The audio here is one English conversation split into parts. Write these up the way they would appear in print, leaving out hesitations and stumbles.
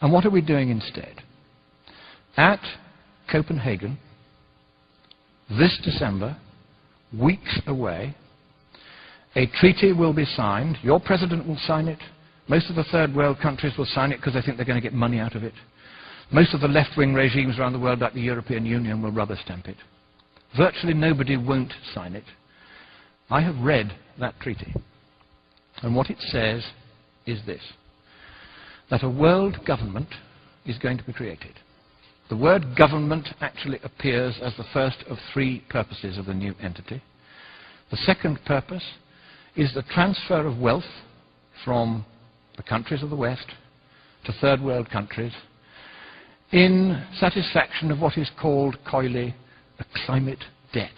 And what are we doing instead? At Copenhagen, this December, weeks away, a treaty will be signed. Your president will sign it. Most of the third world countries will sign it because they think they're going to get money out of it. Most of the left-wing regimes around the world, like the European Union, will rubber stamp it. Virtually nobody won't sign it. I have read that treaty. And what it says is this, that a world government is going to be created. The word government actually appears as the first of three purposes of the new entity. The second purpose is the transfer of wealth from the countries of the West to third world countries in satisfaction of what is called coyly a climate debt,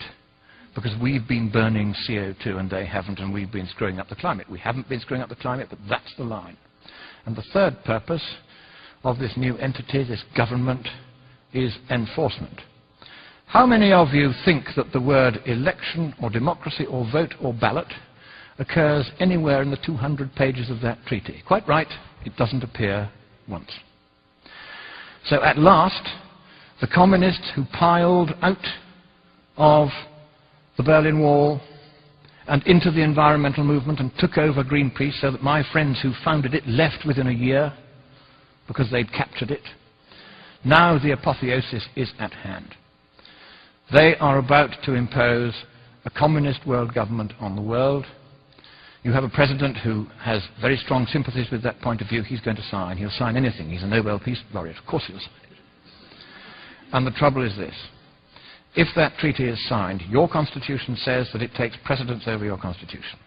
because we've been burning CO2 and they haven't, and we've been screwing up the climate. We haven't been screwing up the climate, but that's the line. And the third purpose of this new entity, this government, is enforcement. How many of you think that the word election or democracy or vote or ballot occurs anywhere in the 200 pages of that treaty? Quite right, it doesn't appear once. So at last, the communists who piled out of the Berlin Wall and into the environmental movement and took over Greenpeace, so that my friends who founded it left within a year because they'd captured it, now the apotheosis is at hand. They are about to impose a communist world government on the world. You have a president who has very strong sympathies with that point of view. He's going to sign. He'll sign anything. He's a Nobel Peace Laureate. Of course he'll sign it. And the trouble is this. If that treaty is signed, your constitution says that it takes precedence over your constitution.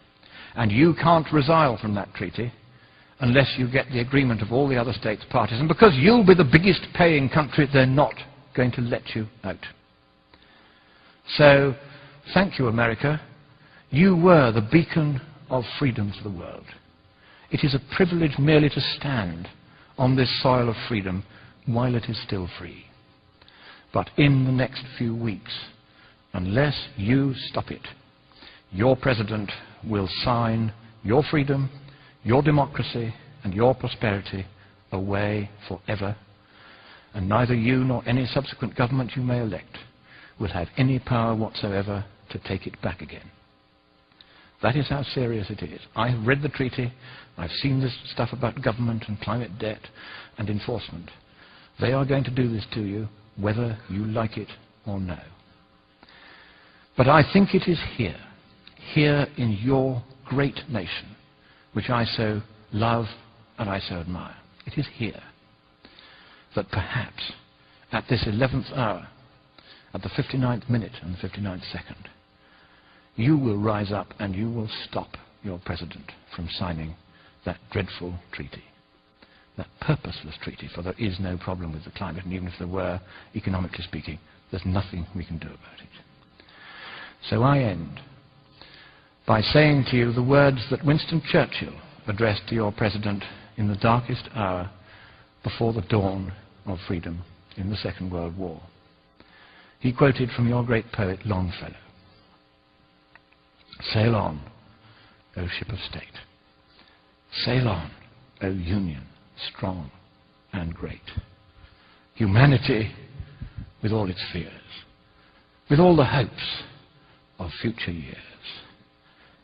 And you can't resile from that treaty unless you get the agreement of all the other states parties. And because you'll be the biggest paying country, they're not going to let you out. So, thank you, America. You were the beacon of freedom to the world. It is a privilege merely to stand on this soil of freedom while it is still free. But in the next few weeks, unless you stop it, your president will sign your freedom, your democracy, and your prosperity away forever, and neither you nor any subsequent government you may elect will have any power whatsoever to take it back again. That is how serious it is. I have read the treaty. I've seen this stuff about government and climate debt and enforcement. They are going to do this to you, whether you like it or no. But I think it is here in your great nation, which I so love and I so admire. It is here that perhaps at this 11th hour, at the 59th minute and the 59th second, you will rise up and you will stop your president from signing that dreadful treaty, that purposeless treaty, for there is no problem with the climate, and even if there were, economically speaking, there's nothing we can do about it. So I end by saying to you the words that Winston Churchill addressed to your president in the darkest hour before the dawn of freedom in the Second World War. He quoted from your great poet Longfellow. Sail on, O ship of state. Sail on, O Union, strong and great. Humanity, with all its fears, with all the hopes of future years,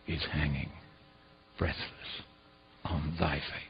is hanging breathless on thy fate.